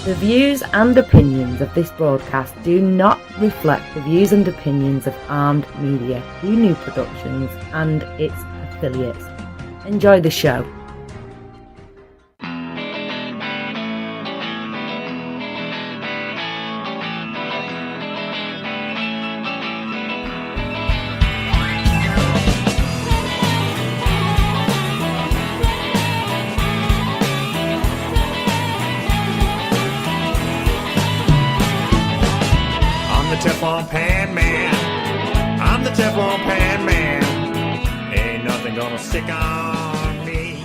The views and opinions of this broadcast do not reflect the views and opinions of Armed Media, New Productions and its affiliates. Enjoy the show. Teflon pan man, I'm the Teflon pan man, ain't nothing gonna stick on me.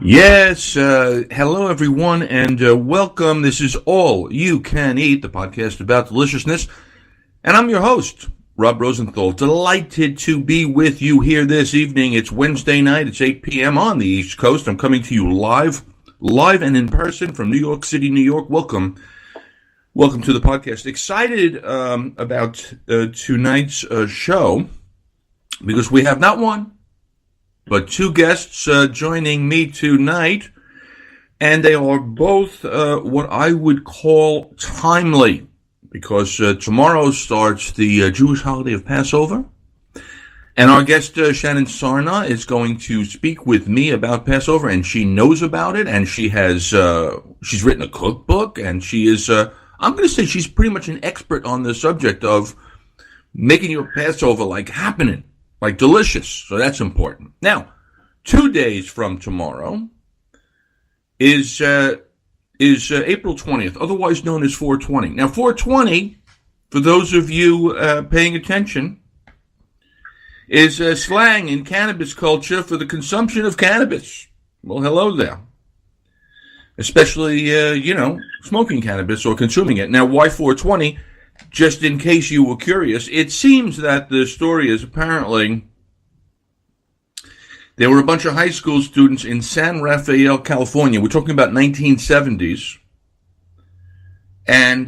Yes, hello everyone, and welcome. This is All You Can Eat, the podcast about deliciousness, and I'm your host, Rob Rosenthal. Delighted to be with you here this evening. It's Wednesday night, it's 8 p.m. on the East Coast. I'm coming to you live and in person from New York City, New York. Welcome to the podcast. Excited about tonight's show because we have not one, but two guests joining me tonight, and they are both what I would call timely because tomorrow starts the Jewish holiday of Passover, and our guest Shannon Sarna is going to speak with me about Passover, and she knows about it, and she's written a cookbook, and she is I'm going to say she's pretty much an expert on the subject of making your Passover like happening, like delicious. So that's important. Now, 2 days from tomorrow is April 20th, otherwise known as 420. Now, 420, for those of you paying attention, is slang in cannabis culture for the consumption of cannabis. Well, hello there. Especially, smoking cannabis or consuming it. Now, why 420? Just in case you were curious, it seems that the story is apparently there were a bunch of high school students in San Rafael, California. We're talking about 1970s. And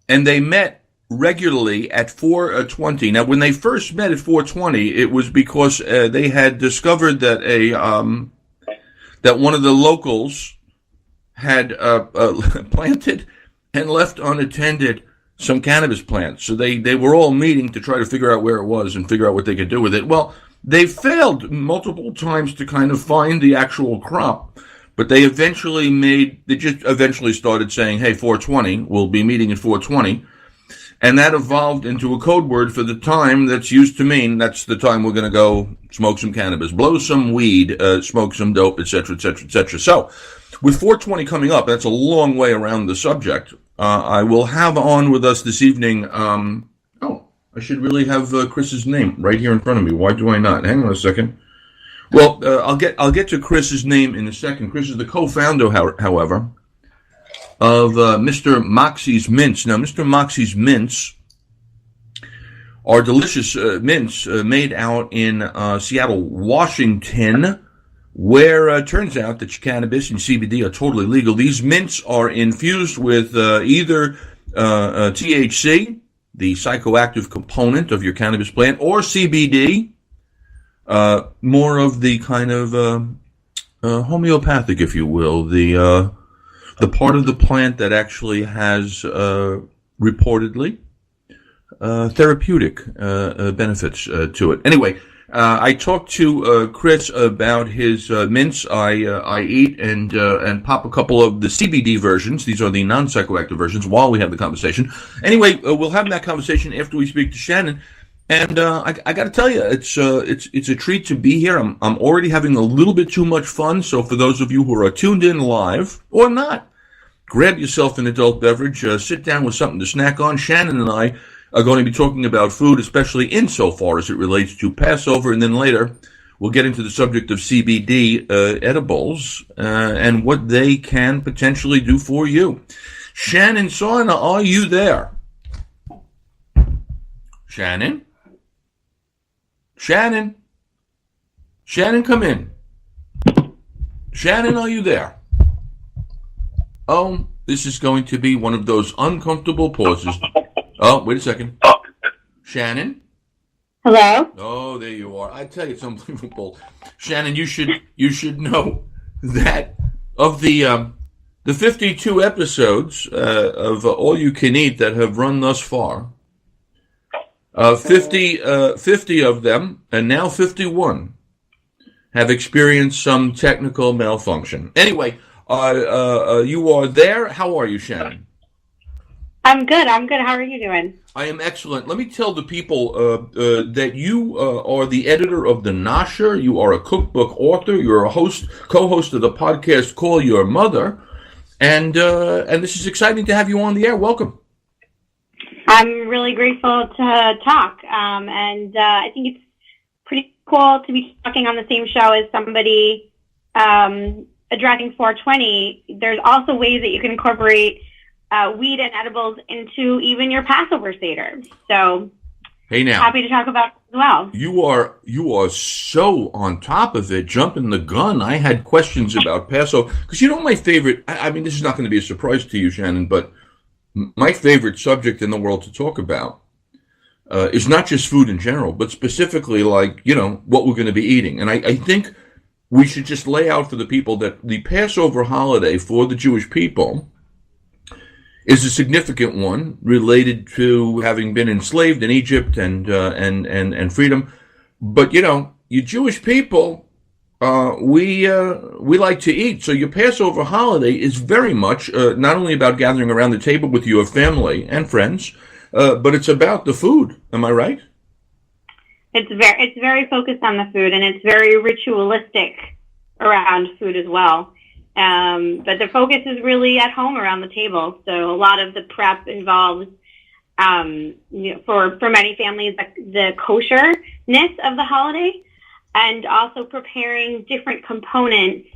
they met regularly at 420. Now, when they first met at 420, it was because they had discovered that that one of the locals had planted and left unattended some cannabis plants. So they were all meeting to try to figure out where it was and figure out what they could do with it. Well, they failed multiple times to kind of find the actual crop, but they just eventually started saying, hey, 420, we'll be meeting at 420. And that evolved into a code word for the time that's used to mean that's the time we're going to go smoke some cannabis, blow some weed, smoke some dope, etc., etc., etc. So, with 420 coming up, that's a long way around the subject. I will have on with us this evening. I should really have Chris's name right here in front of me. Why do I not? Hang on a second. Well, I'll get to Chris's name in a second. Chris is the co-founder, however, of Mr. Moxie's Mints. Now, Mr. Moxie's Mints are delicious mints made out in Seattle, Washington, where it turns out that cannabis and CBD are totally legal. These mints are infused with either THC, the psychoactive component of your cannabis plant, or CBD, more of the kind of homeopathic, if you will, the part of the plant that actually has reportedly therapeutic benefits to it. Anyway, I talked to Chris about his mints. I eat and pop a couple of the CBD versions. These are the non-psychoactive versions while we have the conversation. Anyway, we'll have that conversation after we speak to Shannon. And I got to tell you, it's a treat to be here. I'm already having a little bit too much fun. So for those of you who are tuned in live or not, grab yourself an adult beverage, sit down with something to snack on. Shannon and I are going to be talking about food, especially insofar as it relates to Passover, and then later we'll get into the subject of CBD edibles and what they can potentially do for you. Shannon Sarna, are you there? Shannon? Shannon, come in. Shannon, are you there? Oh, this is going to be one of those uncomfortable pauses. Oh, wait a second. Shannon? Hello? Oh, there you are. I tell you, it's unbelievable. Shannon, you should know that Of the 52 episodes of All You Can Eat that have run thus far, 50 of them, and now 51, have experienced some technical malfunction. Anyway, you are there. How are you, Shannon? I'm good. How are you doing? I am excellent. Let me tell the people that you are the editor of The Nosher. You are a cookbook author. You're a co-host of the podcast Call Your Mother. And this is exciting to have you on the air. Welcome. I'm really grateful to talk. And I think it's pretty cool to be talking on the same show as somebody addressing 420. There's also ways that you can incorporate weed and edibles into even your Passover Seder. So hey, now, happy to talk about it as well. You are so on top of it, jumping the gun. I had questions about Passover because my favorite. I mean, this is not going to be a surprise to you, Shannon, but my favorite subject in the world to talk about is not just food in general, but specifically what we're going to be eating. And I think we should just lay out for the people that the Passover holiday for the Jewish people is a significant one related to having been enslaved in Egypt and freedom. But you Jewish people, we like to eat. So your Passover holiday is very much not only about gathering around the table with your family and friends, but it's about the food. Am I right? It's very focused on the food, and it's very ritualistic around food as well. But the focus is really at home around the table. So a lot of the prep involves, for many families, the kosherness of the holiday, and also preparing different components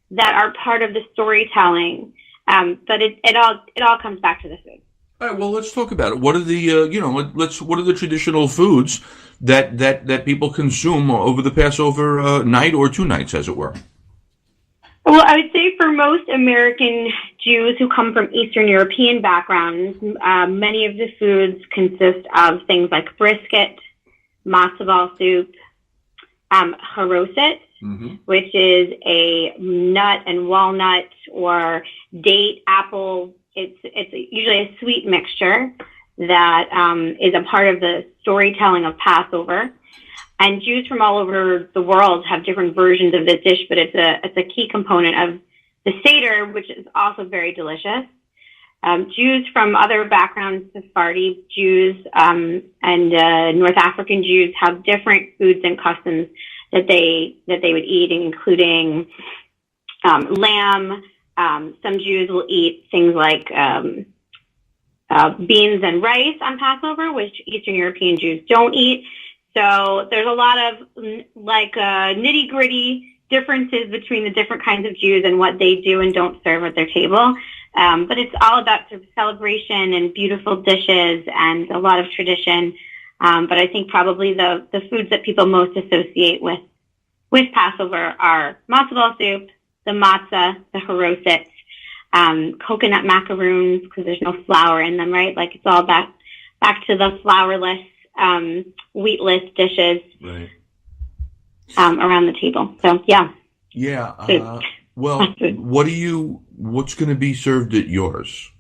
that are part of the storytelling. But it all comes back to the food. All right. Well, let's talk about it. What are the what are the traditional foods that people consume over the Passover night or 2 nights, as it were? Well, I would say for most American Jews who come from Eastern European backgrounds, many of the foods consist of things like brisket, matzo ball soup, haroset, which is a nut and walnut or date apple. It's usually a sweet mixture that is a part of the storytelling of Passover. And Jews from all over the world have different versions of this dish, but it's a key component of the Seder, which is also very delicious. Jews from other backgrounds, Sephardi Jews and North African Jews, have different foods and customs that they would eat, including lamb. Some Jews will eat things like beans and rice on Passover, which Eastern European Jews don't eat. So there's a lot of nitty-gritty differences between the different kinds of Jews and what they do and don't serve at their table. But it's all about sort of celebration and beautiful dishes and a lot of tradition. But I think probably the foods that people most associate with Passover are matzo ball soup, the matzah, the haroset, coconut macaroons, because there's no flour in them, right? Like it's all back to the flourless, wheatless dishes, right, around the table. So yeah. Well, what's going to be served at yours?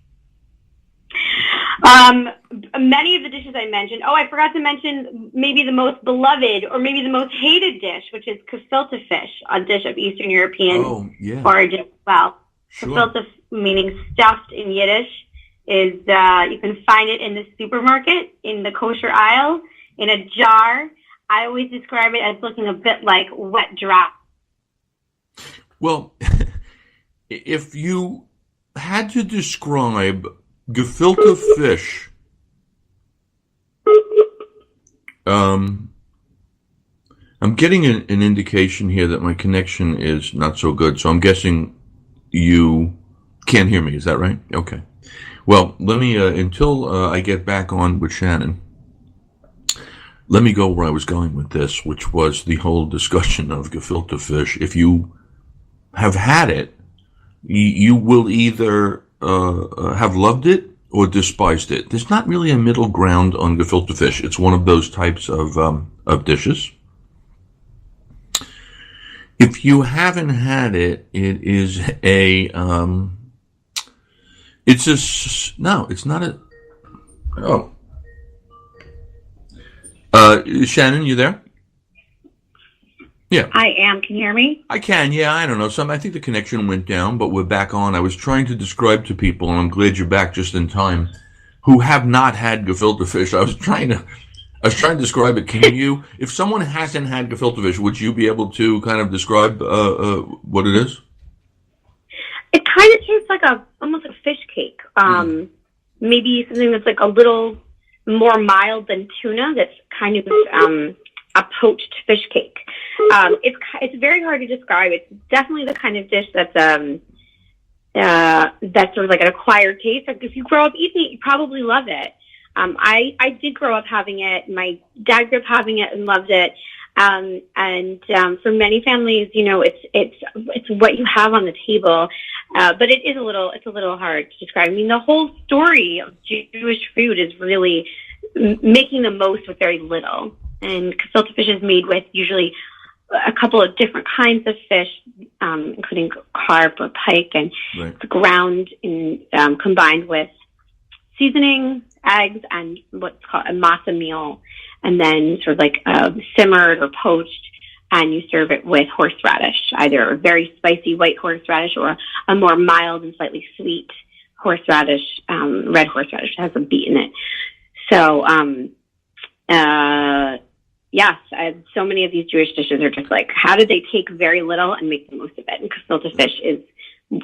Many of the dishes I mentioned. Oh, I forgot to mention maybe the most beloved or maybe the most hated dish, which is gefilte fish, a dish of Eastern European origin as well. Sure. Gefilte, meaning stuffed in Yiddish, is you can find it in the supermarket, in the kosher aisle, in a jar. I always describe it as looking a bit like wet drop. Well, if you had to describe gefilte fish, I'm getting an indication here that my connection is not so good, so I'm guessing you can't hear me. Is that right? Okay. Well, let me, until I get back on with Shannon, let me go where I was going with this, which was the whole discussion of gefilte fish. If you have had it, you will either have loved it or despised it. There's not really a middle ground on gefilte fish. It's one of those types of dishes. If you haven't had it, it is a, no, it's not a, oh. Shannon, you there? Yeah. I am. Can you hear me? I can, yeah, I don't know. I think the connection went down, but we're back on. I was trying to describe to people, and I'm glad you're back just in time, who have not had gefilte fish. I was trying to describe it. Can you, if someone hasn't had gefilte fish, would you be able to kind of describe what it is? It kind of tastes like almost a fish cake. Maybe something that's like a little more mild than tuna. That's kind of a poached fish cake. It's very hard to describe. It's definitely the kind of dish that's sort of like an acquired taste. Like if you grow up eating it, you probably love it. I did grow up having it. My dad grew up having it and loved it. For many families, it's what you have on the table. But it's a little hard to describe. I mean, the whole story of Jewish food is really making the most with very little. And gefilte fish is made with usually a couple of different kinds of fish, including carp or pike, and it's ground and combined with seasoning, eggs, and what's called a matzo meal, and then sort of like simmered or poached, and you serve it with horseradish, either a very spicy white horseradish or a more mild and slightly sweet horseradish, red horseradish that has a beet in it. So, yes, so many of these Jewish dishes are just like, how did they take very little and make the most of it? And gefilte fish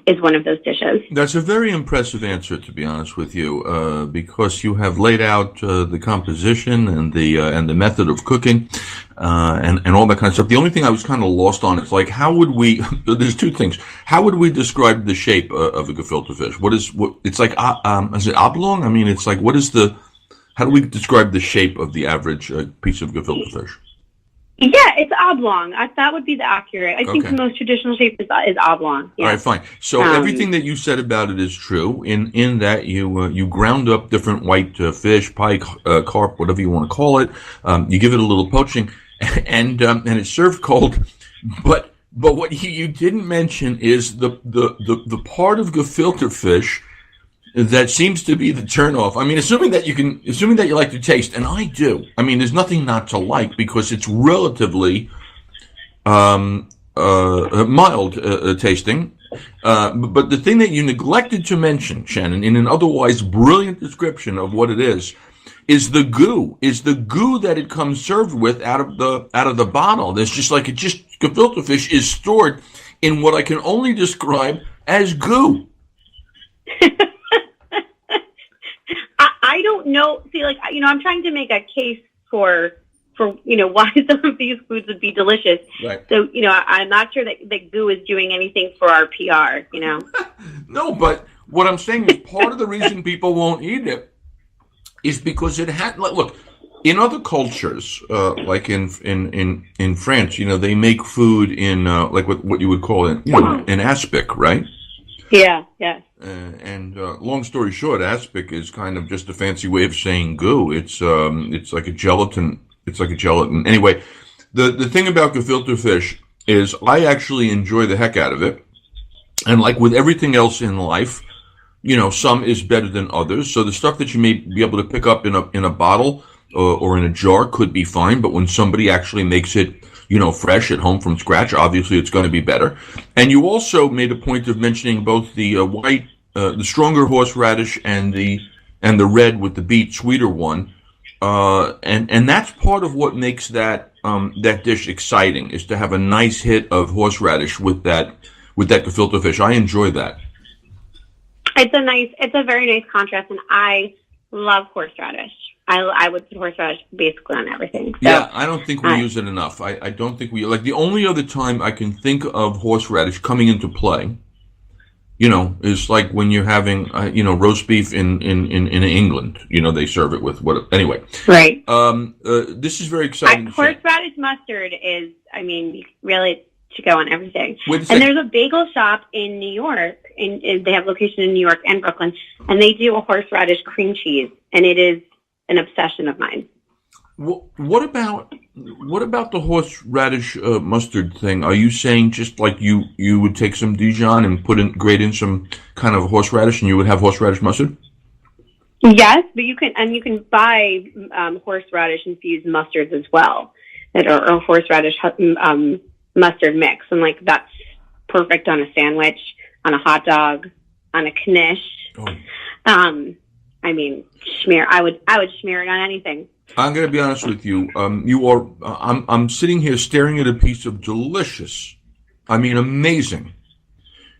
is one of those dishes. That's a very impressive answer, to be honest with you, because you have laid out the composition and the method of cooking, and all that kind of stuff. The only thing I was kind of lost on is like, how would we? There's two things. How would we describe the shape of a gefilte fish? It's like? Is it oblong? I mean, it's like, how do we describe the shape of the average piece of gefilte fish? Yeah, it's oblong. That would be the accurate. I think the most traditional shape is oblong. Yeah. All right, fine. So everything that you said about it is true. In that you ground up different white fish, pike, carp, whatever you want to call it. You give it a little poaching, and it's served cold. But what you didn't mention is the part of gefilte fish that seems to be the turnoff. I mean, assuming that you like to taste, and I do. I mean, there's nothing not to like because it's relatively mild tasting. But the thing that you neglected to mention, Shannon, in an otherwise brilliant description of what it is the goo. Is the goo that it comes served with out of the bottle. There's gefilte fish is stored in what I can only describe as goo. I don't know. See, I'm trying to make a case for why some of these foods would be delicious. Right. So, I'm not sure that goo is doing anything for our PR, No, but what I'm saying is part of the reason people won't eat it is because it had, look, in other cultures, like in France, they make food in, like what you would call it, in aspic, right? Yeah, yeah. And long story short, aspic is kind of just a fancy way of saying goo. It's like a gelatin. It's like a gelatin. Anyway, the thing about gefilte fish is I actually enjoy the heck out of it. And like with everything else in life, some is better than others. So the stuff that you may be able to pick up in a bottle or in a jar could be fine. But when somebody actually makes it, fresh at home from scratch, obviously it's going to be better. And you also made a point of mentioning both the white, the stronger horseradish and the red with the beet, sweeter one. And that's part of what makes that dish exciting, is to have a nice hit of horseradish with that gefilte fish. I enjoy that. It's a very nice contrast, and I love horseradish. I would put horseradish basically on everything. So, yeah, I don't think we use it enough. I don't think we, like, the only other time I can think of horseradish coming into play, is like when you're having, roast beef in England. They serve it with what, anyway. Right. This is very exciting. Horseradish mustard is, really to go on everything. And there's a bagel shop in New York, and they have location in New York and Brooklyn, and they do a horseradish cream cheese, and it is an obsession of mine. What about the horseradish mustard thing? Are you saying just like you would take some Dijon and grate in some kind of horseradish, and you would have horseradish mustard? Yes, but you can buy horseradish infused mustards as well, that are or horseradish mustard mix, and like that's perfect on a sandwich, on a hot dog, on a knish. Oh. I mean, smear. I would smear it on anything. I'm going to be honest with you. I'm sitting here staring at a piece of delicious, I mean, amazing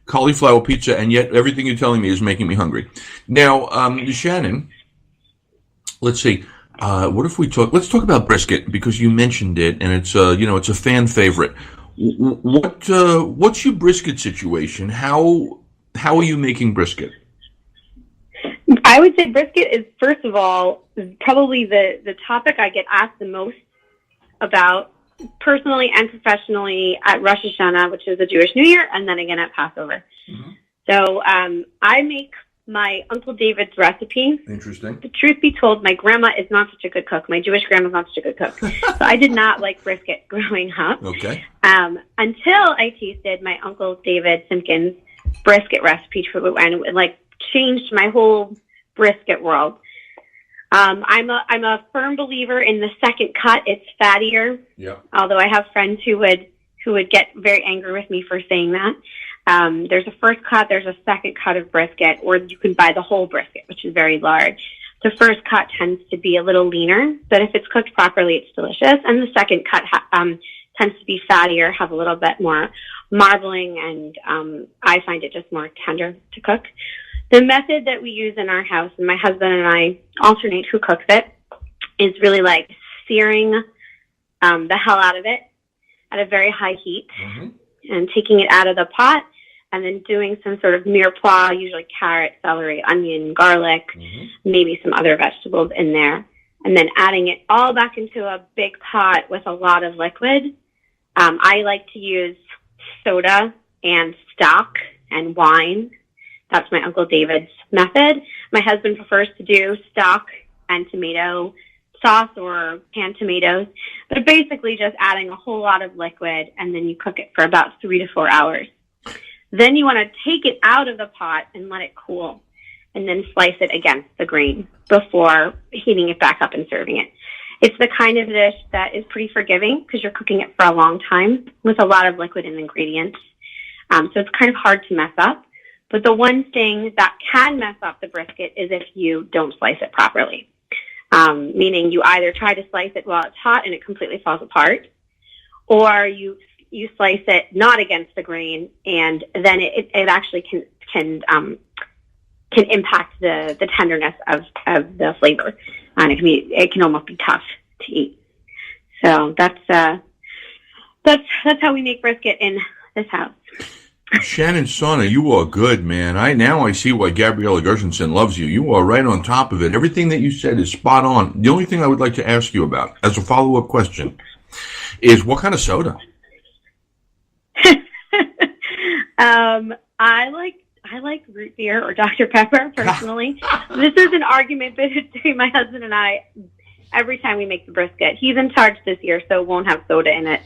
cauliflower pizza, and yet everything you're telling me is making me hungry. Now, Shannon, let's see. Let's talk about brisket, because you mentioned it, and it's it's a fan favorite. What's your brisket situation? How are you making brisket? I would say brisket is, first of all, probably the topic I get asked the most about personally and professionally at Rosh Hashanah, which is the Jewish New Year, and then again at Passover. Mm-hmm. So I make my Uncle David's recipe. Interesting. The truth be told, my grandma is not such a good cook. My Jewish grandma's not such a good cook. So I did not like brisket growing up. Okay. Until I tasted my Uncle David Simpkins brisket recipe, and it changed my whole brisket world. I'm a firm believer in the second cut. It's fattier. Yeah. Although I have friends who would get very angry with me for saying that. There's a first cut, there's a second cut of brisket, or you can buy the whole brisket, which is very large. The first cut tends to be a little leaner, but if it's cooked properly, it's delicious. And the second cut tends to be fattier, have a little bit more marbling, and I find it just more tender to cook. The method that we use in our house, and my husband and I alternate who cooks it, is really like searing the hell out of it at a very high heat, mm-hmm. and taking it out of the pot, and then doing some sort of mirepoix, usually carrot, celery, onion, garlic, mm-hmm. maybe some other vegetables in there, and then adding it all back into a big pot with a lot of liquid. I like to use soda and stock and wine. That's my Uncle David's method. My husband prefers to do stock and tomato sauce or canned tomatoes, but basically just adding a whole lot of liquid, and then you cook it for about 3 to 4 hours. Then you want to take it out of the pot and let it cool, and then slice it against the grain before heating it back up and serving it. It's the kind of dish that is pretty forgiving because you're cooking it for a long time with a lot of liquid and ingredients. So it's kind of hard to mess up. But the one thing that can mess up the brisket is if you don't slice it properly. Meaning you either try to slice it while it's hot and it completely falls apart, or you slice it not against the grain, and then it actually can impact the tenderness of the flavor, and it can almost be tough to eat. So that's how we make brisket in this house. Shannon Sarna, you are good, man. I see why Gabriella Gershenson loves you. You are right on top of it. Everything that you said is spot on. The only thing I would like to ask you about, as a follow-up question, is what kind of soda? I like root beer or Dr. Pepper, personally. This is an argument between my husband and I every time we make the brisket. He's in charge this year, so it won't have soda in it.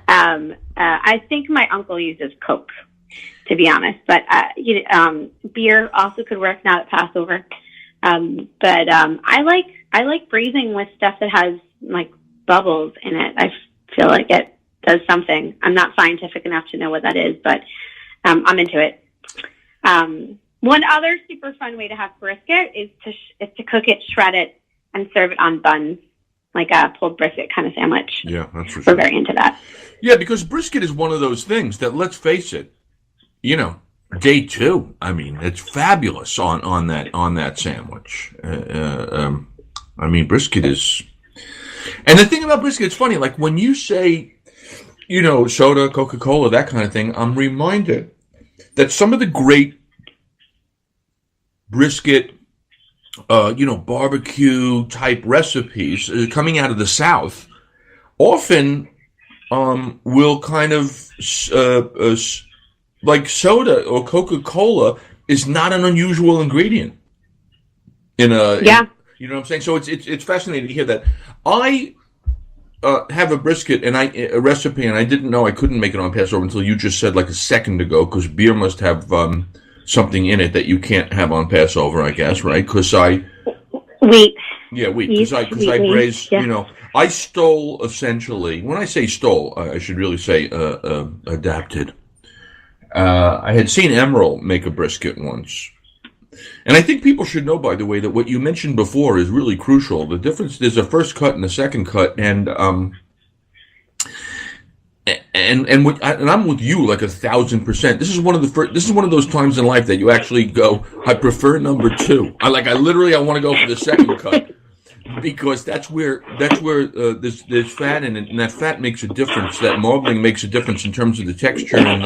I think my uncle uses Coke, to be honest, but beer also could work now at Passover. But I like braising with stuff that has like bubbles in it. I feel like it does something. I'm not scientific enough to know what that is, but I'm into it. One other super fun way to have brisket is to cook it, shred it, and serve it on buns, like a pulled brisket kind of sandwich. Yeah, that's for sure. We're very into that. Yeah, because brisket is one of those things that, let's face it, day 2. I mean, it's fabulous on that sandwich. Brisket is, and the thing about brisket, it's funny. Like when you say, soda, Coca-Cola, that kind of thing, I'm reminded that some of the great brisket, barbecue type recipes coming out of the South often will kind of like soda or Coca-Cola is not an unusual ingredient you know what I'm saying? So it's fascinating to hear that. have a brisket and a recipe, and I didn't know I couldn't make it on Passover until you just said like a second ago, because beer must have something in it that you can't have on Passover, I guess, right? Because wheat. Yeah, wheat. Because I braised, yeah. I stole essentially. When I say stole, I should really say adapted. I had seen Emerald make a brisket once. And I think people should know, by the way, that what you mentioned before is really crucial. The difference, there's a first cut and a second cut, and I'm with you like 1,000%. This is one of those times in life that you actually go, I prefer number two. I want to go for the second cut, because that's where there's fat in it, and that fat makes a difference. That marbling makes a difference in terms of the texture and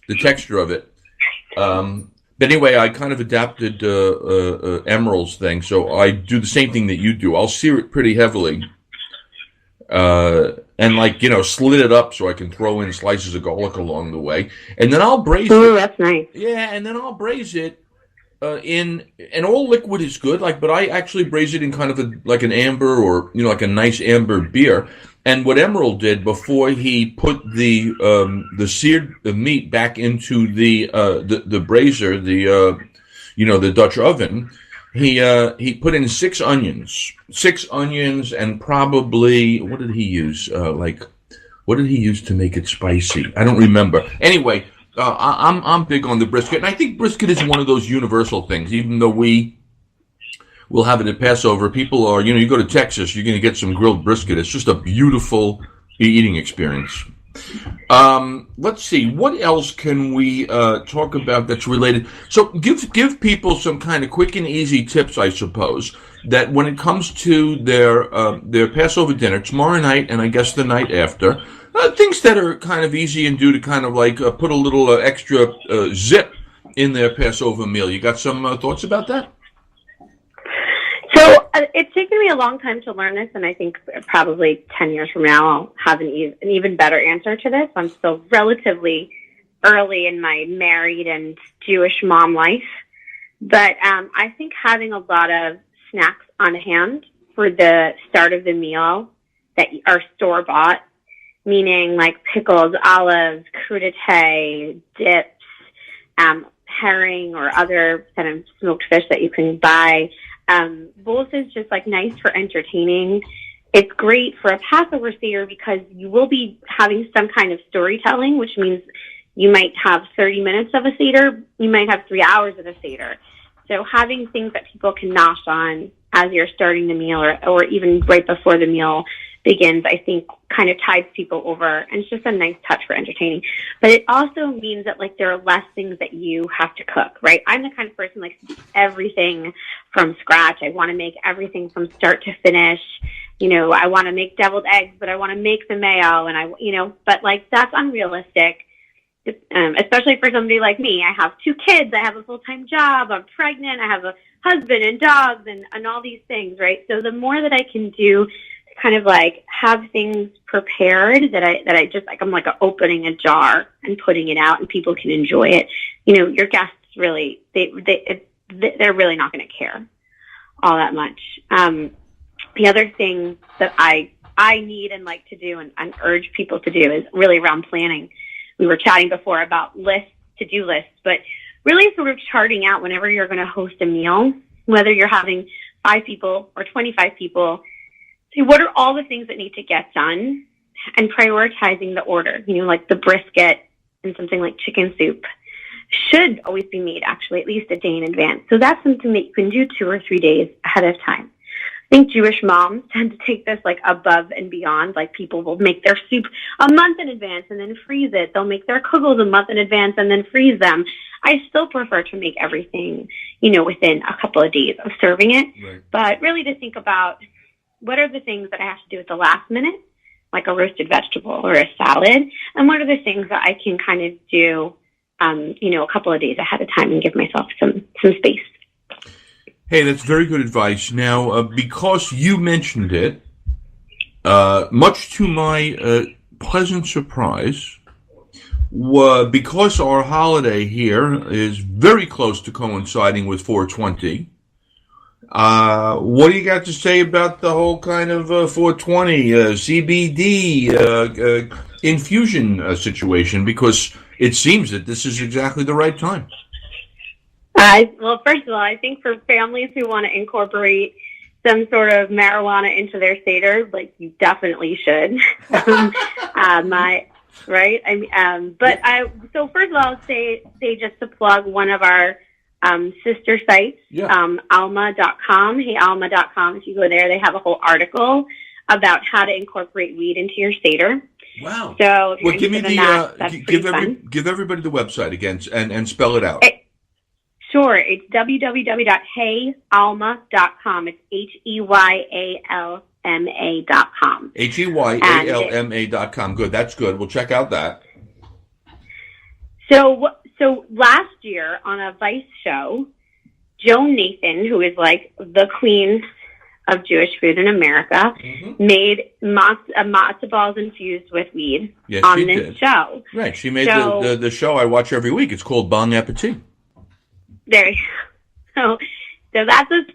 the texture of it. But anyway, I kind of adapted Emerald's thing, so I do the same thing that you do. I'll sear it pretty heavily, and slit it up so I can throw in slices of garlic along the way, and then I'll braise it. Ooh, that's nice. Yeah, and then I'll braise it and all liquid is good. But I actually braise it in kind of like an amber, or like a nice amber beer. And what Emerald did before he put the seared meat back into the brazier, the Dutch oven, he put in 6 onions, and probably, what did he use? What did he use to make it spicy? I don't remember. Anyway, I'm big on the brisket, and I think brisket is one of those universal things. Even though we'll have it at Passover, people are, you go to Texas, you're going to get some grilled brisket. It's just a beautiful eating experience. Let's see, what else can we talk about that's related? So give people some kind of quick and easy tips, I suppose, that when it comes to their Passover dinner tomorrow night, and I guess the night after, things that are kind of easy and do to kind of put a little extra zip in their Passover meal. You got some thoughts about that? So it's taken me a long time to learn this, and I think probably 10 years from now I'll have an even better answer to this. I'm still relatively early in my married and Jewish mom life, but I think having a lot of snacks on hand for the start of the meal that are store-bought, meaning like pickles, olives, crudité, dips, herring, or other kind of smoked fish that you can buy. Both is just nice for entertaining. It's great for a Passover Seder because you will be having some kind of storytelling, which means you might have 30 minutes of a Seder. You might have 3 hours of a Seder. So having things that people can nosh on as you're starting the meal, or even right before the meal begins, I think kind of tides people over, and it's just a nice touch for entertaining. But it also means that there are less things that you have to cook, right? I'm the kind of person who likes to do everything from scratch. I want to make everything from start to finish. I want to make deviled eggs, but I want to make the mayo, and but that's unrealistic. Especially for somebody like me. I have 2 kids, I have a full-time job, I'm pregnant, I have a husband and dogs and all these things, right? So the more that I can do kind of have things prepared that I just I'm opening a jar and putting it out, and people can enjoy it. Your guests really, they're really not going to care all that much. The other thing that I need and like to do and urge people to do is really around planning. We were chatting before about lists, to-do lists, but really sort of charting out whenever you're going to host a meal, whether you're having 5 people or 25 people, see what are all the things that need to get done, and prioritizing the order. The brisket and something like chicken soup should always be made actually at least a day in advance. So that's something that you can do 2 or 3 days ahead of time. I think Jewish moms tend to take this above and beyond. People will make their soup a month in advance and then freeze it. They'll make their kugels a month in advance and then freeze them. I still prefer to make everything, within a couple of days of serving it. Right. But really to think about what are the things that I have to do at the last minute, like a roasted vegetable or a salad, and what are the things that I can kind of do, a couple of days ahead of time and give myself some space. Hey, that's very good advice. Now, because you mentioned it, much to my pleasant surprise, because our holiday here is very close to coinciding with 420, What do you got to say about the whole kind of 420 CBD infusion situation? Because it seems that this is exactly the right time. Well, first of all, I think for families who want to incorporate some sort of marijuana into their Seder, like, you definitely should. Right? So first of all, I'll say just to plug one of our sister sites, alma.com, heyalma.com. If you go there, they have a whole article about how to incorporate weed into your Seder. Wow. So well, give me give everybody the website again and spell it out. Sure. It's www.heyalma.com. It's HEYALMA.com. HEYALMA.com. Good. That's good. We'll check out that. So last year on a Vice show, Joan Nathan, who is like the queen of Jewish food in America, made matzo balls infused with weed on this show. Right. She made the show I watch every week. It's called Bon Appetit. There you go. So that's a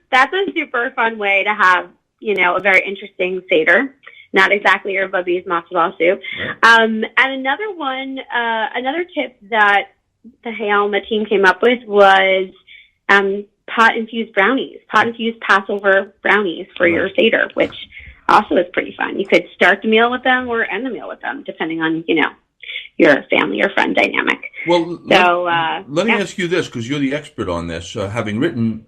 super fun way to have, a very interesting Seder. Not exactly your Bubby's matzo ball soup. Right. And another tip that the Hey Alma team came up with was pot-infused brownies, pot-infused Passover brownies for your Seder, which also is pretty fun. You could start the meal with them or end the meal with them, depending on, your family or friend dynamic. Well, let me ask you this, because you're the expert on this, having written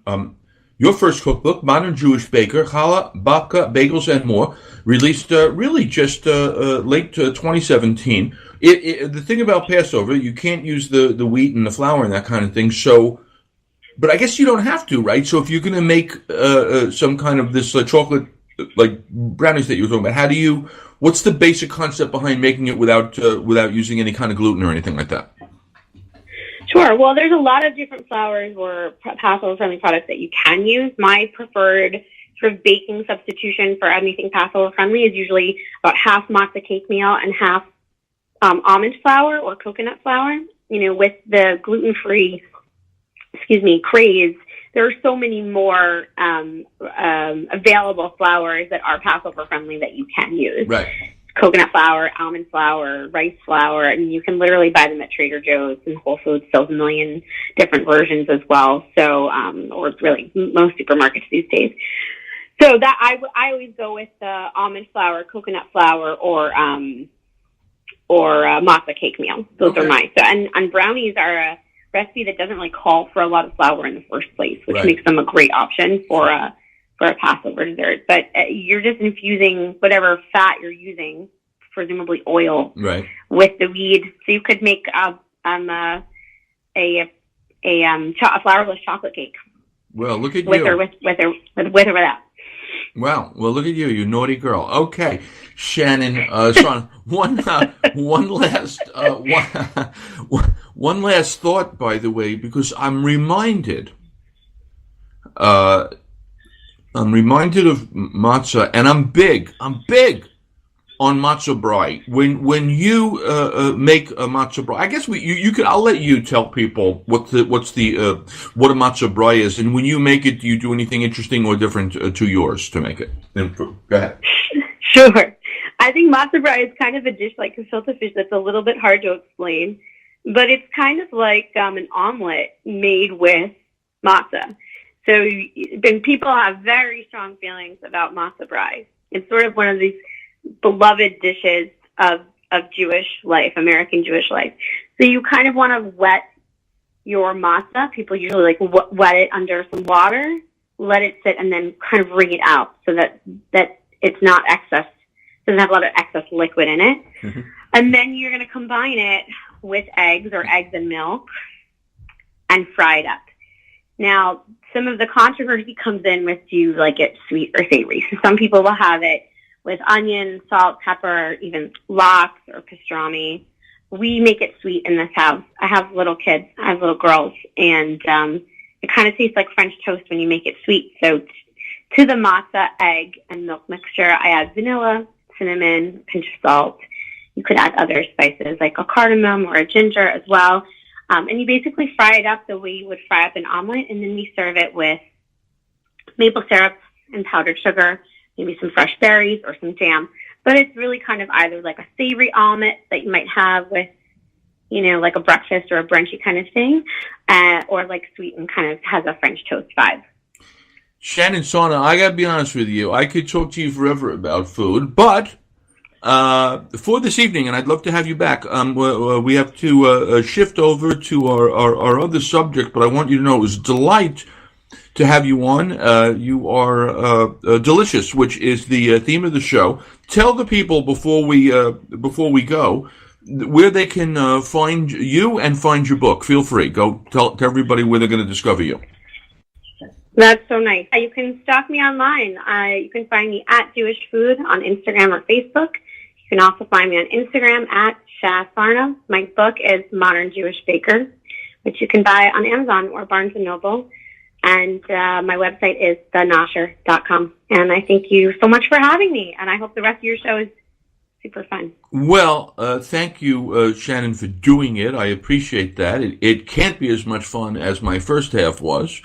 your first cookbook, Modern Jewish Baker, Challah, Babka, Bagels, and More, released really just late 2017. The thing about Passover, you can't use the wheat and the flour and that kind of thing, but I guess you don't have to, right? So if you're going to make some kind of this chocolate, like brownies that you were talking about, what's the basic concept behind making it without using any kind of gluten or anything like that? Sure. Well, there's a lot of different flours or Passover-friendly products that you can use. My preferred sort of baking substitution for anything Passover-friendly is usually about half matzah cake meal and half almond flour or coconut flour. With the gluten-free, craze, there are so many more available flours that are Passover-friendly that you can use. Right. Coconut flour, almond flour, rice flour, and you can literally buy them at Trader Joe's, and Whole Foods sells a million different versions as well. So, or really most supermarkets these days. So that I always go with almond flour, coconut flour, or matzah cake meal. Those are mine. So, and brownies are a recipe that doesn't really call for a lot of flour in the first place, which makes them a great option for a Passover dessert. But you're just infusing whatever fat you're using, presumably oil, with the weed. So you could make a flourless chocolate cake. Well, look at with you. Or without. Wow. Well, look at you, you naughty girl. Okay, Shannon. One last thought, by the way, because I'm reminded of matzah, and I'm big on matzah brei. When you make a matzah brei, I guess I'll let you tell people what a matzah brei is, and when you make it, do you do anything interesting or different to yours to make it? Go ahead. Sure. I think matzah brei is kind of a dish like gefilte fish that's a little bit hard to explain, but it's kind of like an omelet made with matzah. So people have very strong feelings about matzah brei. It's sort of one of these beloved dishes of Jewish life, American Jewish life. So you kind of want to wet your matzah. People usually wet it under some water, let it sit, and then kind of wring it out so that it's not excess, doesn't have a lot of excess liquid in it. Mm-hmm. And then you're going to combine it with eggs and milk and fry it up. Now, some of the controversy comes in with, do you like it sweet or savory? So some people will have it with onion, salt, pepper, even lox or pastrami. We make it sweet in this house. I have little kids. I have little girls. And it kind of tastes like French toast when you make it sweet. So to the matzah, egg, and milk mixture, I add vanilla, cinnamon, a pinch of salt. You could add other spices like a cardamom or a ginger as well. And you basically fry it up the way you would fry up an omelet, and then we serve it with maple syrup and powdered sugar, maybe some fresh berries or some jam. But it's really kind of either like a savory omelet that you might have with, like a breakfast or a brunchy kind of thing, or like sweet and kind of has a French toast vibe. Shannon Sarna, I got to be honest with you. I could talk to you forever about food, but for this evening, and I'd love to have you back, we have to shift over to our other subject, but I want you to know it was a delight to have you on. You are delicious, which is the theme of the show. Tell the people before we go where they can find you and find your book. Feel free. Go tell everybody where they're going to discover you. That's so nice. You can stalk me online. You can find me at Jewish Food on Instagram or Facebook. You can also find me on Instagram at Shannon Sarna. My book is Modern Jewish Bakers, which you can buy on Amazon or Barnes & Noble. And my website is thenosher.com. And I thank you so much for having me. And I hope the rest of your show is super fun. Well, thank you, Shannon, for doing it. I appreciate that. It can't be as much fun as my first half was.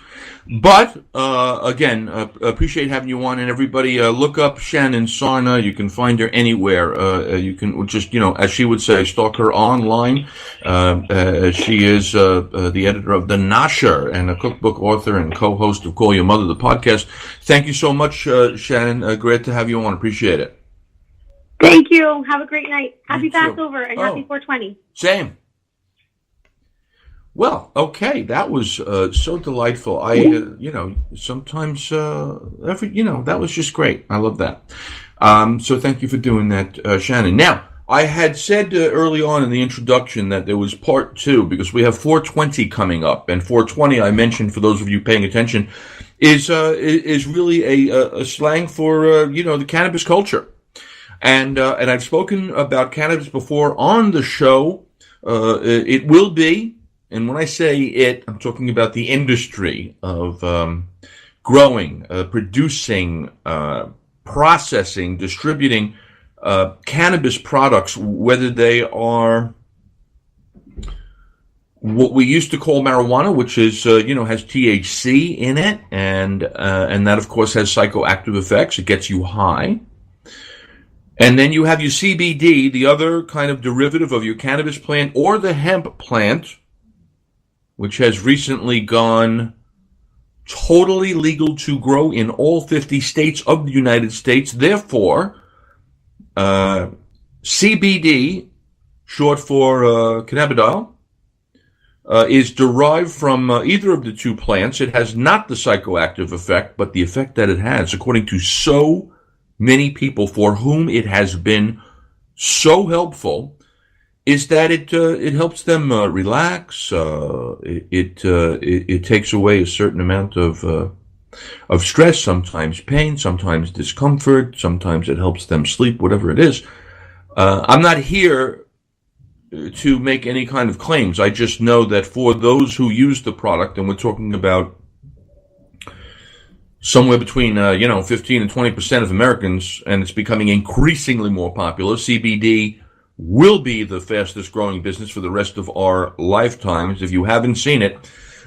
But, again, appreciate having you on. And everybody, look up Shannon Sarna. You can find her anywhere. You can just, as she would say, stalk her online. She is the editor of The Nosher and a cookbook author and co-host of Call Your Mother, the podcast. Thank you so much, Shannon. Great to have you on. Appreciate it. Thank you. Have a great night. Happy You too. Passover and happy 420. Same. Well, okay, that was so delightful. I, sometimes, that was just great. I love that. So thank you for doing that, Shannon. Now, I had said early on in the introduction that there was part 2 because we have 420 coming up, and 420, I mentioned for those of you paying attention, is really a slang for the cannabis culture. And I've spoken about cannabis before on the show. It will be, and when I say it, I'm talking about the industry of growing, producing, processing, distributing cannabis products, whether they are what we used to call marijuana, which is has THC in it, and that of course has psychoactive effects. It gets you high. And then you have your CBD, the other kind of derivative of your cannabis plant, or the hemp plant, which has recently gone totally legal to grow in all 50 states of the United States. Therefore, CBD, short for cannabidiol, is derived from either of the two plants. It has not the psychoactive effect, but the effect that it has, according to so many people for whom it has been so helpful, is that it helps them relax. It takes away a certain amount of stress, sometimes pain, sometimes discomfort, sometimes it helps them sleep, whatever it is. I'm not here to make any kind of claims. I just know that for those who use the product, and we're talking about somewhere between 15 and 20% of Americans, and it's becoming increasingly more popular. CBD will be the fastest growing business for the rest of our lifetimes. If you haven't seen it,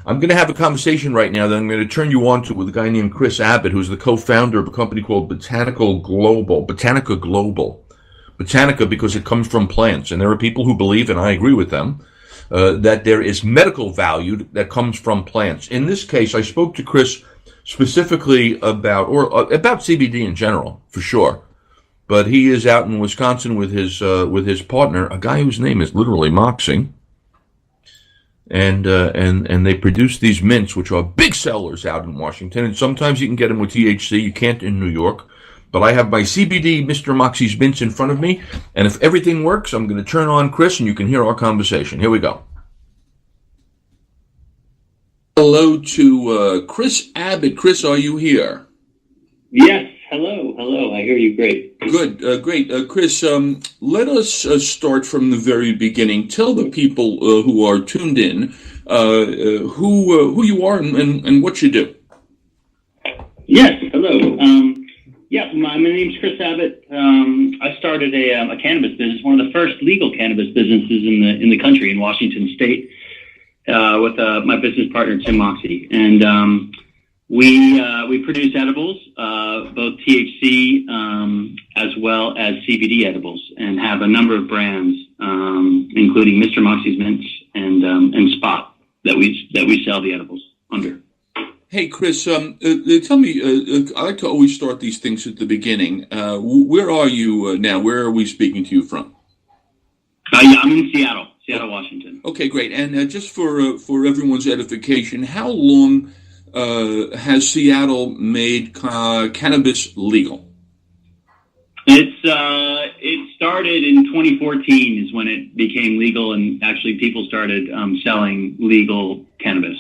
I'm going to have a conversation right now that I'm going to turn you on to with a guy named Chris Abbott, who's the co-founder of a company called Botanica Global. Botanica because it comes from plants, and there are people who believe, and I agree with them, that there is medical value that comes from plants. In this case, I spoke to Chris specifically about CBD in general, for sure. But he is out in Wisconsin with his partner, a guy whose name is literally Moxie, and they produce these mints, which are big sellers out in Washington. And sometimes you can get them with THC. You can't in New York. But I have my CBD Mr. Moxie's mints in front of me, and if everything works, I'm going to turn on Chris, and you can hear our conversation. Here we go. Hello to Chris Abbott. Chris, are you here? Yes. Hello. I hear you great. Good. Great. Chris, let us start from the very beginning. Tell the people who are tuned in who you are and what you do. Yes. Hello. My name's Chris Abbott. I started a cannabis business, one of the first legal cannabis businesses in the country in Washington State, with my business partner Tim Moxie. And We produce edibles, both THC as well as CBD edibles, and have a number of brands, including Mr. Moxie's Mints and Spot that we sell the edibles under. Hey, Chris, tell me, I like to always start these things at the beginning. Where are you now? Where are we speaking to you from? Yeah, I'm in Seattle, Washington. Okay, great. And just for everyone's edification, how long has Seattle made cannabis legal? It started in 2014 is when it became legal, and actually people started selling legal cannabis.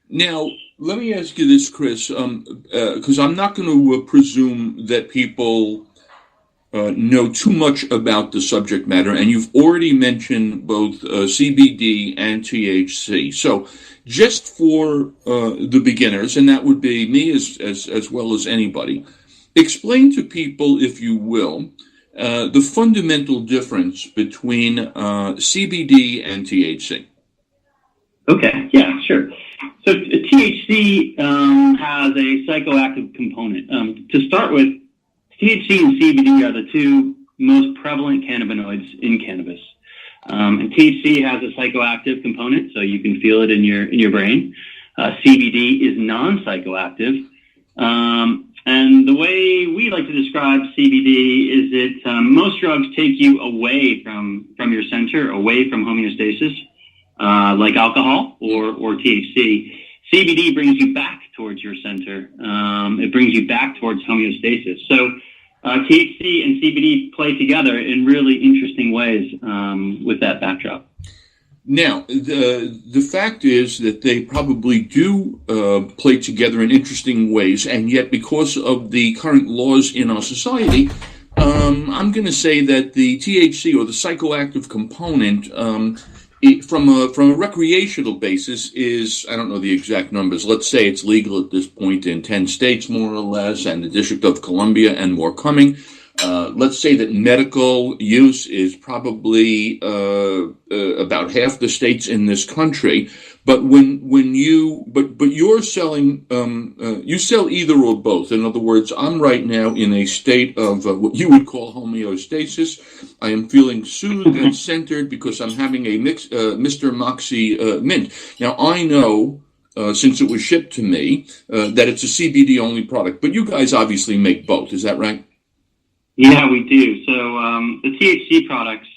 Now, let me ask you this, Chris, because I'm not going to presume that people know too much about the subject matter, and you've already mentioned both CBD and THC. So, just for the beginners, and that would be me as well as anybody, explain to people, if you will, the fundamental difference between CBD and THC. Okay, yeah, sure. So THC has a psychoactive component. To start with, THC and CBD are the two most prevalent cannabinoids in cannabis. And THC has a psychoactive component, so you can feel it in your brain. CBD is non-psychoactive. And the way we like to describe CBD is that most drugs take you away from your center, away from homeostasis, like alcohol or THC. CBD brings you back towards your center. It brings you back towards homeostasis. So THC and CBD play together in really interesting ways with that backdrop. Now, the fact is that they probably do play together in interesting ways, and yet because of the current laws in our society, I'm going to say that the THC or the psychoactive component from a recreational basis is, I don't know the exact numbers, let's say it's legal at this point in 10 states more or less, and the District of Columbia and more coming. Let's say that medical use is probably about half the states in this country. But when you're selling, you sell either or both. In other words, I'm right now in a state of what you would call homeostasis. I am feeling soothed and centered because I'm having a Mr. Moxie mint. Now I know, since it was shipped to me, that it's a CBD only product. But you guys obviously make both. Is that right? Yeah, we do. So the THC products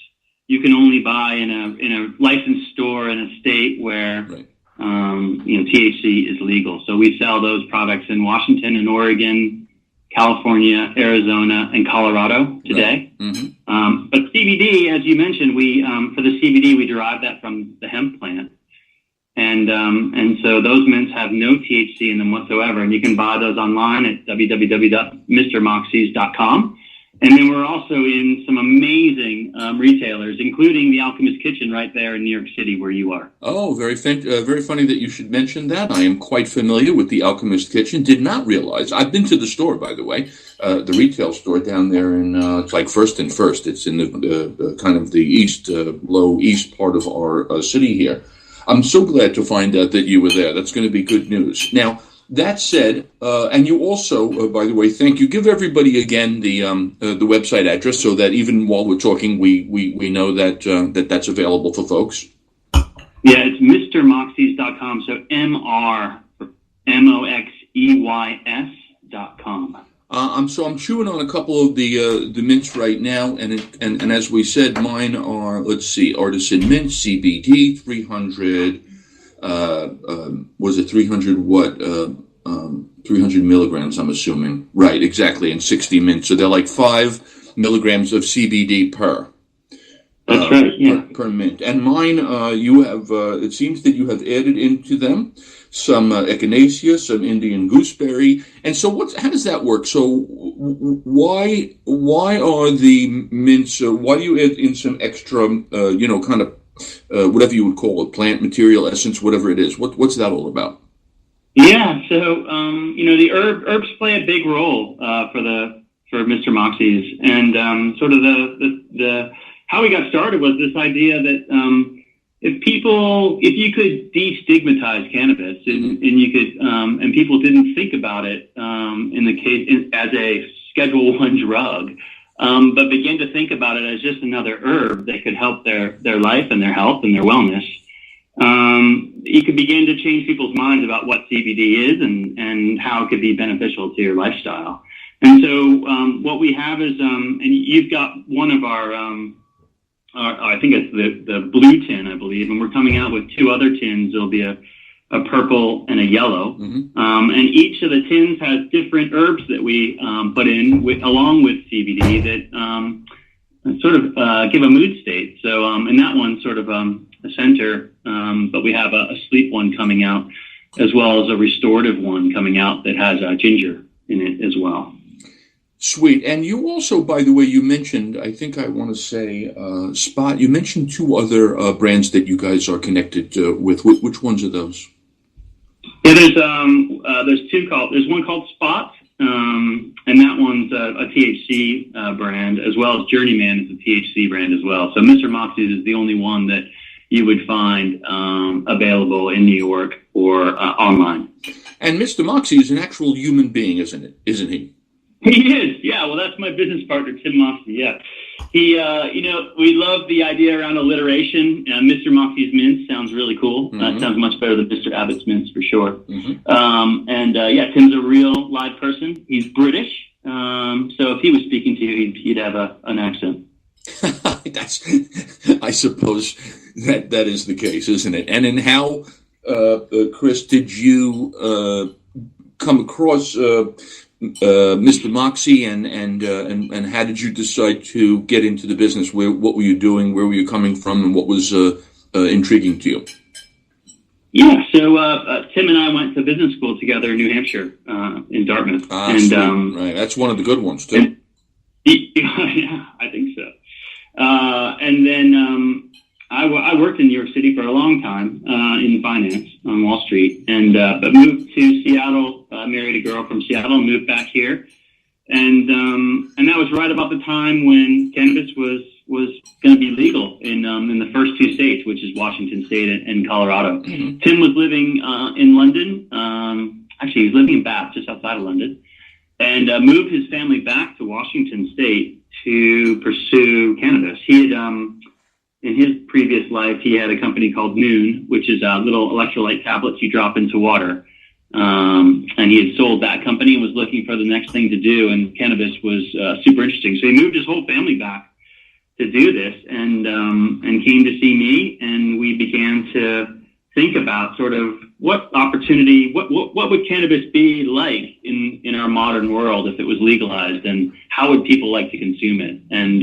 you can only buy in a licensed store in a state where right. THC is legal. So we sell those products in Washington and Oregon, California, Arizona, and Colorado today. Right. Mm-hmm. But CBD, as you mentioned, we for the CBD we derive that from the hemp plant, and so those mints have no THC in them whatsoever, and you can buy those online at www.mrmoxies.com. And then we're also in some amazing retailers, including the Alchemists Kitchen right there in New York City where you are. Oh, very funny that you should mention that. I am quite familiar with the Alchemist Kitchen. Did not realize. I've been to the store, by the way, the retail store down there in, it's like First and First. It's in the kind of the low east part of our city here. I'm so glad to find out that you were there. That's going to be good news. Now, that said, and you also, by the way, thank you. Give everybody again the website address so that even while we're talking, we know that that's available for folks. Yeah, it's MrMoxies.com. So MrMoxeys.com. I'm chewing on a couple of the mints right now, and as we said, mine are, let's see, Artisan Mint CBD 300. Was it 300 what? 300 milligrams, I'm assuming. Right, exactly, and 60 mints. So they're like 5 milligrams of CBD per. That's right, yeah. Per mint. And mine, you have, it seems that you have added into them some echinacea, some Indian gooseberry. And so how does that work? So why are the mints, why do you add in some extra, kind of, whatever you would call it, plant material, essence, whatever it is? What's that all about? Yeah, so the herbs play a big role for Mr. Moxie's, and sort of the how we got started was this idea that if you could destigmatize cannabis and you could, and people didn't think about it in the case as a Schedule I drug, but begin to think about it as just another herb that could help their life and their health and their wellness, you could begin to change people's minds about what CBD is and how it could be beneficial to your lifestyle. And so what we have is, and you've got one of our I think it's the blue tin, I believe, and we're coming out with 2 other tins. There'll be a purple and a yellow, and each of the tins has different herbs that we put in along with CBD that sort of give a mood state. So, and that one's sort of a center, but we have a sleep one coming out, as well as a restorative one coming out that has ginger in it as well. Sweet. And you also, by the way, you mentioned, I think I want to say, Spot, you mentioned 2 other brands that you guys are connected with. Which ones are those? Yeah, there's one called Spot, and that one's a THC brand, as well as Journeyman is a THC brand as well. So Mr. Moxie is the only one that you would find available in New York or online. And Mr. Moxie is an actual human being, isn't he? He is, yeah. Well, that's my business partner, Tim Moxie. Yeah, he. We love the idea around alliteration. Mr. Moxie's Mints sounds really cool. That sounds much better than Mr. Abbott's Mints for sure. Tim's a real live person. He's British, so if he was speaking to you, he'd have an accent. I suppose that is the case, isn't it? And in how, Chris, did you come across Mr. Moxie, and how did you decide to get into the business? What were you doing? Where were you coming from? And what was intriguing to you? Yeah, so Tim and I went to business school together in New Hampshire, in Dartmouth. Right, that's one of the good ones too. Yeah, I think so. And then I worked in New York City for a long time in finance on Wall Street, but moved to Seattle. Married a girl from Seattle and moved back here, and that was right about the time when cannabis was going to be legal in the first 2 states, which is Washington State and Colorado. Tim was living in London. Actually, he was living in Bath, just outside of London, and moved his family back to Washington State to pursue cannabis. He had in his previous life, he had a company called Noon, which is little electrolyte tablets you drop into water. And he had sold that company and was looking for the next thing to do, and cannabis was super interesting. So he moved his whole family back to do this, and came to see me, and we began to think about sort of what opportunity, what would cannabis be like in our modern world if it was legalized, and how would people like to consume it? And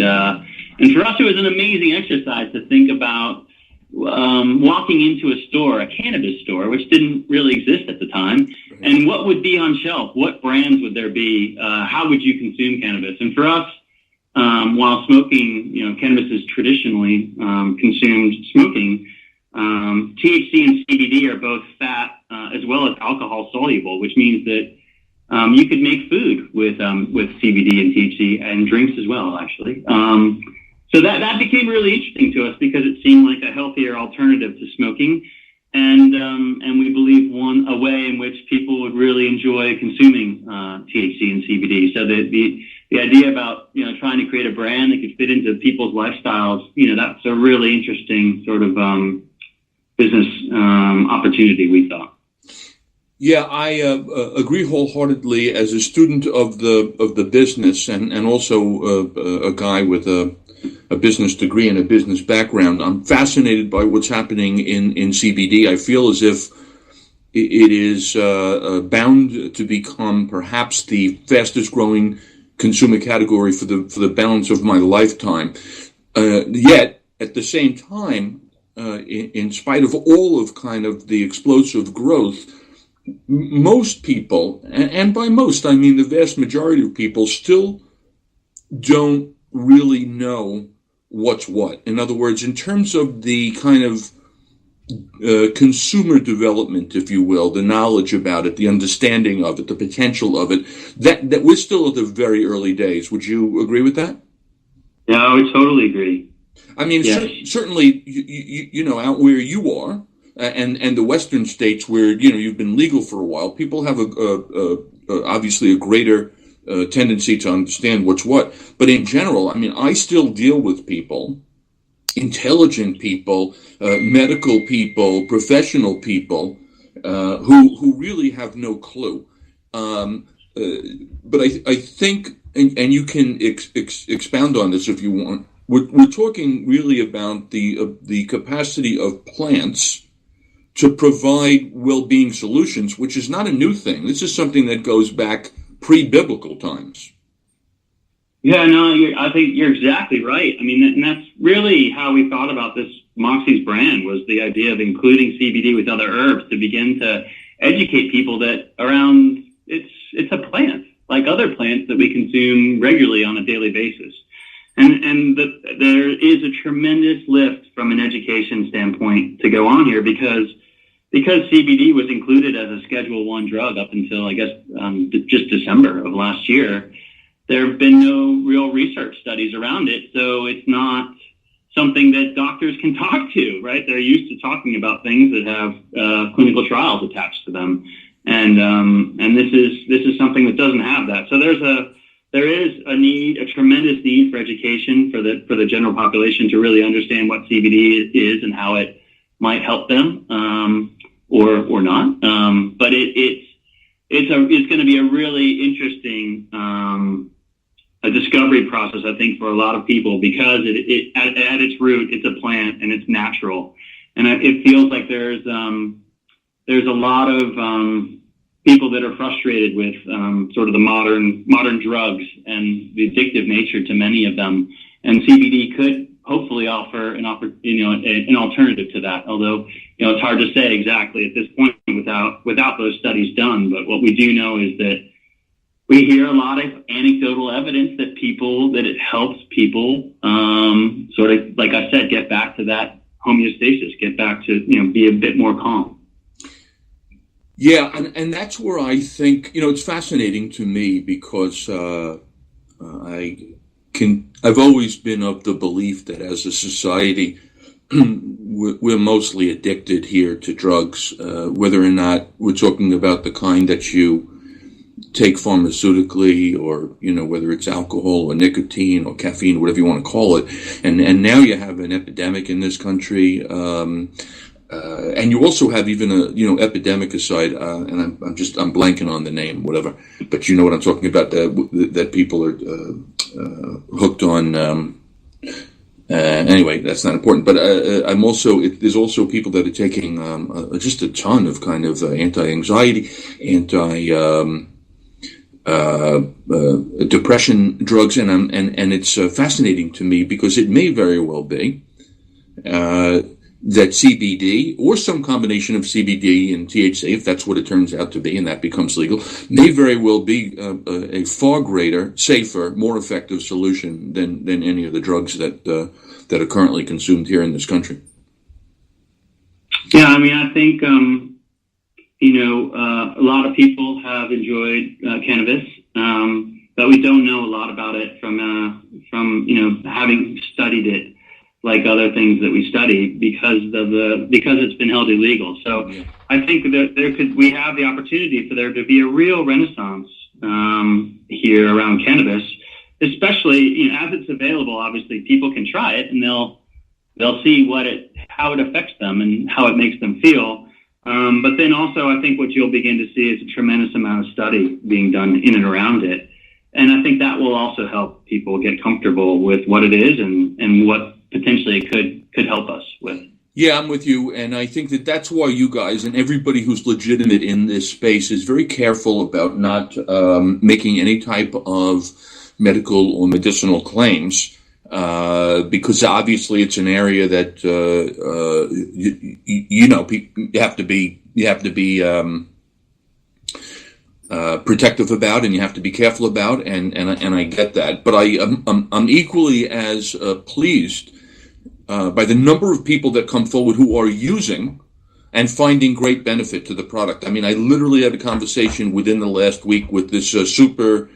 for us, it was an amazing exercise to think about walking into a store, a cannabis store, which didn't really exist at the time, and what would be on shelf? What brands would there be? How would you consume cannabis? And for us, while smoking, cannabis is traditionally consumed smoking, THC and CBD are both fat as well as alcohol soluble, which means that you could make food with CBD and THC, and drinks as well, actually. So that became really interesting to us because it seemed like a healthier alternative to smoking, and we believe a way in which people would really enjoy consuming THC and CBD. So the idea about trying to create a brand that could fit into people's lifestyles, that's a really interesting sort of business opportunity, we thought. Yeah, I agree wholeheartedly. As a student of the business, and also a guy with a business degree and a business background, I'm fascinated by what's happening in CBD. I feel as if it is bound to become perhaps the fastest growing consumer category for the balance of my lifetime. Yet, at the same time, in spite of all of kind of the explosive growth, most people, and by most I mean the vast majority of people, still don't really know what's what. In other words, in terms of the kind of consumer development, if you will, the knowledge about it, the understanding of it, the potential of it, that we're still at the very early days. Would you agree with that? Yeah, I would totally agree. I mean, certainly, you know, out where you are, and the Western states where, you know, you've been legal for a while, people have obviously a greater tendency to understand what's what. But in general, I mean, I still deal with people, intelligent people, medical people, professional people, who really have no clue. But I think, and you can expound on this if you want. We're talking really about the capacity of plants to provide well-being solutions, which is not a new thing. This is something that goes back pre-biblical times. Yeah, no, I think you're exactly right. I mean, and that's really how we thought about this Moxie's brand, was the idea of including CBD with other herbs to begin to educate people that around it's a plant, like other plants that we consume regularly on a daily basis. And there is a tremendous lift from an education standpoint to go on here because CBD was included as a Schedule I drug up until, I guess, just December of last year. There have been no real research studies around it, so it's not something that doctors can talk to, right? They're used to talking about things that have clinical trials attached to them, and this is something that doesn't have that. So there is a tremendous need for education for the general population to really understand what CBD is and how it might help them, or not. But it's going to be a really interesting a discovery process, I think, for a lot of people, because it at its root, it's a plant and it's natural, and it feels like there's a lot of people that are frustrated with sort of the modern drugs and the addictive nature to many of them, and CBD could hopefully offer an alternative to that. Although, you know, it's hard to say exactly at this point without those studies done. But what we do know is that we hear a lot of anecdotal evidence that it helps people sort of, like I said, get back to that homeostasis, get back to, you know, be a bit more calm. Yeah, and that's where I think, you know, it's fascinating to me because I've always been of the belief that as a society, we're mostly addicted here to drugs, whether or not we're talking about the kind that you take pharmaceutically, or, you know, whether it's alcohol or nicotine or caffeine, whatever you want to call it. And now you have an epidemic in this country. And you also have even a, you know, epidemic aside, and I'm blanking on the name, whatever, but you know what I'm talking about, that people are hooked on. Anyway, that's not important. But there's also people that are taking just a ton of kind of anti-anxiety, depression drugs, and it's fascinating to me because it may very well be that CBD, or some combination of CBD and THC, if that's what it turns out to be, and that becomes legal, may very well be a far greater, safer, more effective solution than any of the drugs that are currently consumed here in this country. Yeah, I mean, I think a lot of people have enjoyed cannabis, but we don't know a lot about it from having studied it like other things that we study because it's been held illegal. So yeah. I think that we have the opportunity for there to be a real renaissance here around cannabis, especially, you know, as it's available. Obviously, people can try it and they'll see how it affects them and how it makes them feel. But then also, I think what you'll begin to see is a tremendous amount of study being done in and around it, and I think that will also help people get comfortable with what it is and what potentially it could help us with. Yeah, I'm with you, and I think that's why you guys and everybody who's legitimate in this space is very careful about not making any type of medical or medicinal claims, because obviously it's an area that you have to be protective about, and you have to be careful about, and I get that, but I'm equally as pleased by the number of people that come forward who are using and finding great benefit to the product. I mean, I literally had a conversation within the last week with this super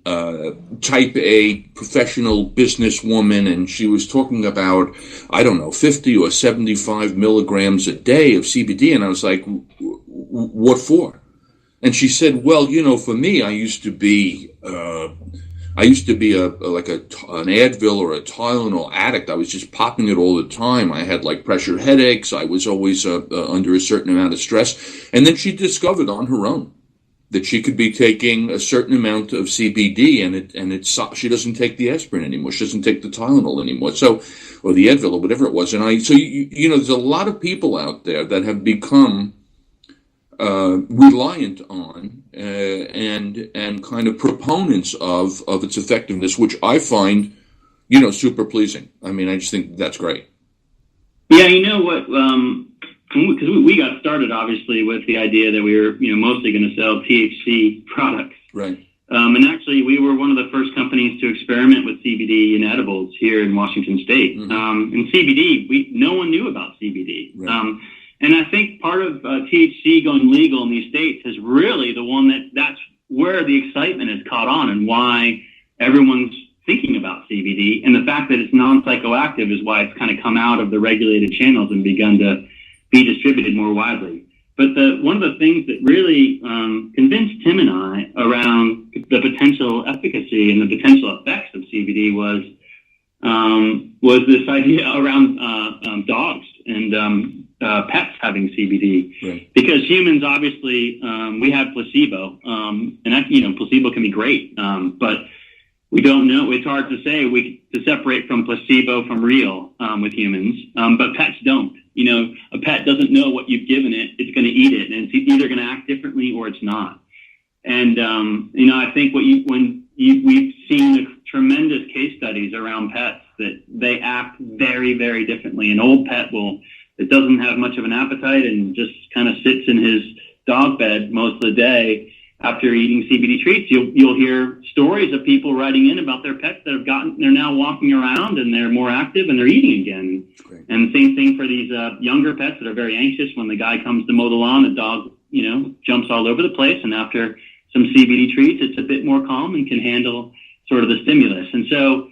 type A professional businesswoman, and she was talking about, I don't know, 50 or 75 milligrams a day of CBD, and I was like, what for? And she said, well, for me, I used to be an Advil or a Tylenol addict. I was just popping it all the time. I had like pressure headaches. I was always under a certain amount of stress. And then she discovered on her own that she could be taking a certain amount of CBD, and she doesn't take the aspirin anymore. She doesn't take the Tylenol anymore. So, or the Advil or whatever it was. And there's a lot of people out there that have become reliant on and kind of proponents of its effectiveness, which I find, super pleasing. I mean, I just think that's great. Yeah, you know what? Because we got started obviously with the idea that we were, mostly going to sell THC products. Right. And actually, we were one of the first companies to experiment with CBD in edibles here in Washington State. Mm-hmm. And CBD, no one knew about CBD. Right. And I think part of THC going legal in these states is really the one that's where the excitement has caught on and why everyone's thinking about CBD. And the fact that it's non-psychoactive is why it's kind of come out of the regulated channels and begun to be distributed more widely. But one of the things that really convinced Tim and I around the potential efficacy and the potential effects of CBD was this idea around dogs and pets having CBD. Right. Because humans, obviously, we have placebo, and that, placebo can be great, but we don't know. It's hard to say to separate from placebo from real with humans, but pets don't. A pet doesn't know what you've given it. It's going to eat it, and it's either going to act differently or it's not. And I think we've seen tremendous case studies around pets that they act very, very differently. An old pet that doesn't have much of an appetite and just kind of sits in his dog bed most of the day after eating CBD treats. You'll hear stories of people writing in about their pets that they're now walking around and they're more active and they're eating again. Great. And same thing for these younger pets that are very anxious. When the guy comes to mow the lawn, the dog, jumps all over the place. And after some CBD treats, it's a bit more calm and can handle sort of the stimulus. And so,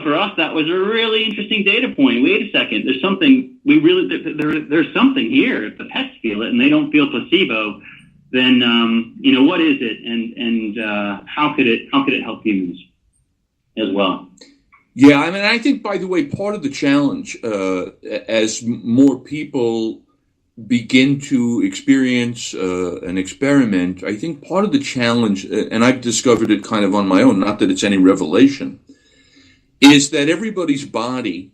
for us, that was a really interesting data point. Wait a second, there's something there's something here. If the pets feel it and they don't feel placebo, then what is it, and how could it help humans as well? Yeah, I mean, I think, by the way, part of the challenge as more people begin to experience an experiment, I think part of the challenge, and I've discovered it kind of on my own, not that it's any revelation, is that everybody's body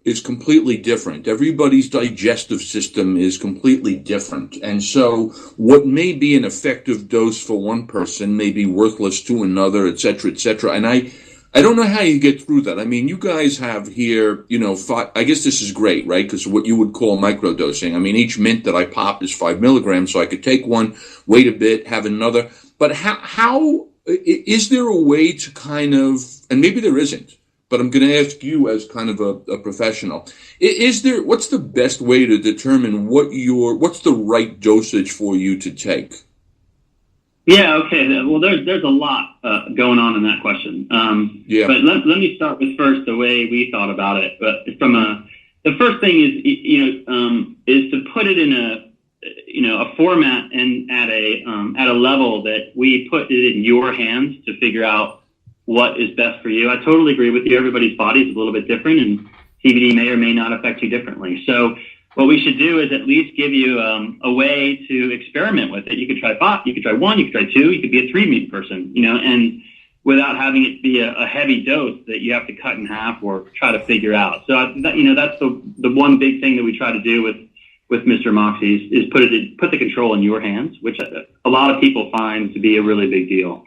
is completely different. Everybody's digestive system is completely different. And so what may be an effective dose for one person may be worthless to another, et cetera, et cetera. And I don't know how you get through that. I mean, you guys have here, I guess this is great, right? Because what you would call microdosing. I mean, each mint that I pop is 5 milligrams, so I could take one, wait a bit, have another. But how is there a way to kind of, and maybe there isn't, but I'm going to ask you as kind of a professional, what's the best way to determine what's the right dosage for you to take? Yeah, okay. Well, there's a lot going on in that question. Yeah. But let me start with first the way we thought about it. But the first thing is to put it in a format and at a level that we put it in your hands to figure out what is best for you. I totally agree with you. Everybody's body is a little bit different, and CBD may or may not affect you differently. So what we should do is at least give you a way to experiment with it. You could try 5, you could try 1, you could try 2, you could be a 3-meat person, and without having it be a heavy dose that you have to cut in half or try to figure out. So that's the one big thing that we try to do with Mr. Moxie is put the control in your hands, which a lot of people find to be a really big deal.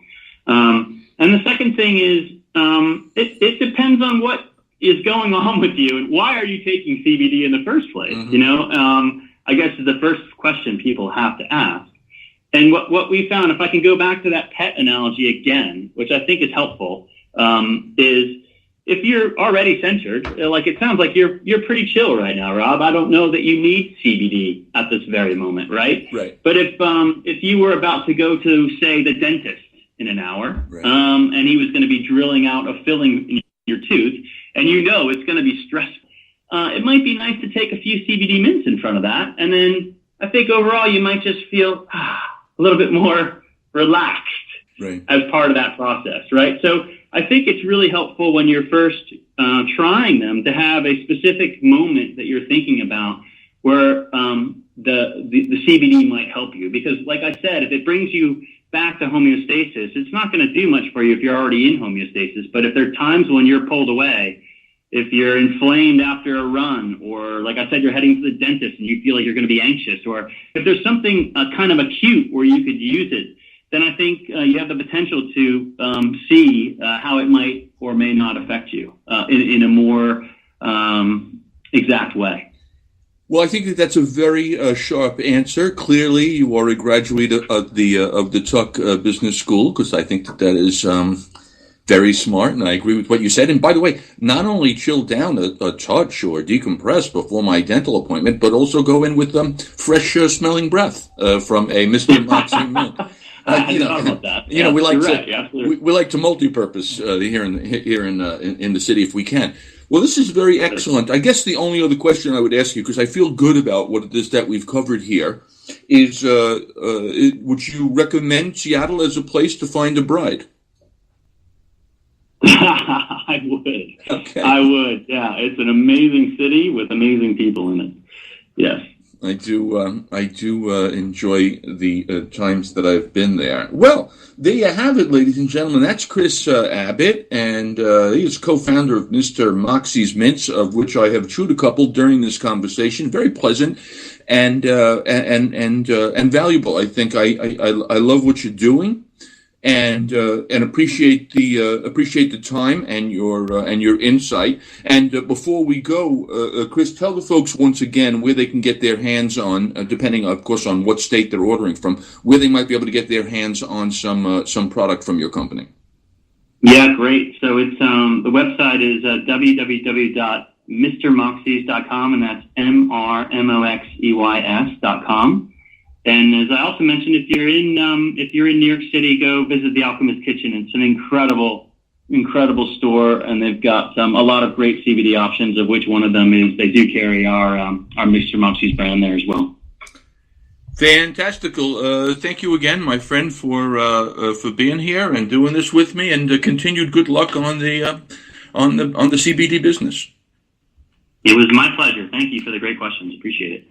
And the second thing is, it depends on what is going on with you and why are you taking CBD in the first place? Mm-hmm. I guess is the first question people have to ask. And what we found, if I can go back to that pet analogy again, which I think is helpful, is if you're already censored, like it sounds like you're pretty chill right now, Rob. I don't know that you need CBD at this very moment, right? Right. But if you were about to go to, say, the dentist, in an hour. Right. And he was going to be drilling out a filling in your tooth, and it's going to be stressful. It might be nice to take a few CBD mints in front of that, and then I think overall you might just feel a little bit more relaxed as part of that process, right? So I think it's really helpful when you're first trying them to have a specific moment that you're thinking about where the CBD might help you. Because like I said, if it brings you back to homeostasis, it's not going to do much for you if you're already in homeostasis. But if there are times when you're pulled away, if you're inflamed after a run, or like I said, you're heading to the dentist and you feel like you're going to be anxious, or if there's something kind of acute where you could use it, then I think you have the potential to see how it might or may not affect you in a more exact way. Well, I think that's a very sharp answer. Clearly, you are a graduate of the Tuck Business School, because I think that is very smart, and I agree with what you said. And by the way, not only chill down a touch or decompress before my dental appointment, but also go in with fresh smelling breath from a Mr. Moxie mint. We like to multi-purpose here in the city if we can. Well, this is very excellent. I guess the only other question I would ask you, because I feel good about what it is that we've covered here, is would you recommend Seattle as a place to find a bride? I would. Okay. I would. Yeah, it's an amazing city with amazing people in it. Yes. I do enjoy the times that I've been there. Well, there you have it, ladies and gentlemen. That's Chris Abbott, and he is co-founder of Mr. Moxie's Mints, of which I have chewed a couple during this conversation. Very pleasant and valuable. I think I love what you're doing, and appreciate the time and your insight. And before we go, Chris, tell the folks once again where they can get their hands on, depending, of course, on what state they're ordering from, where they might be able to get their hands on some product from your company. Yeah, great. So it's the website is www.mrmoxies.com, and that's MRMOXEYS.com. And as I also mentioned, if you're in New York City, go visit the Alchemists Kitchen. It's an incredible store, and they've got a lot of great CBD options, of which one of them is they do carry our Mr. Moxie's brand there as well. Fantastical. Thank you again, my friend, for being here and doing this with me, and continued good luck on the CBD business. It was my pleasure. Thank you for the great questions. Appreciate it.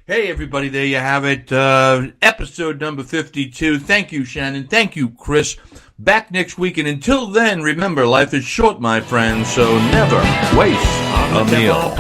Hey, everybody, there you have it. Episode number 52. Thank you, Shannon. Thank you, Chris. Back next week, and until then, remember, life is short, my friends, so never waste a meal.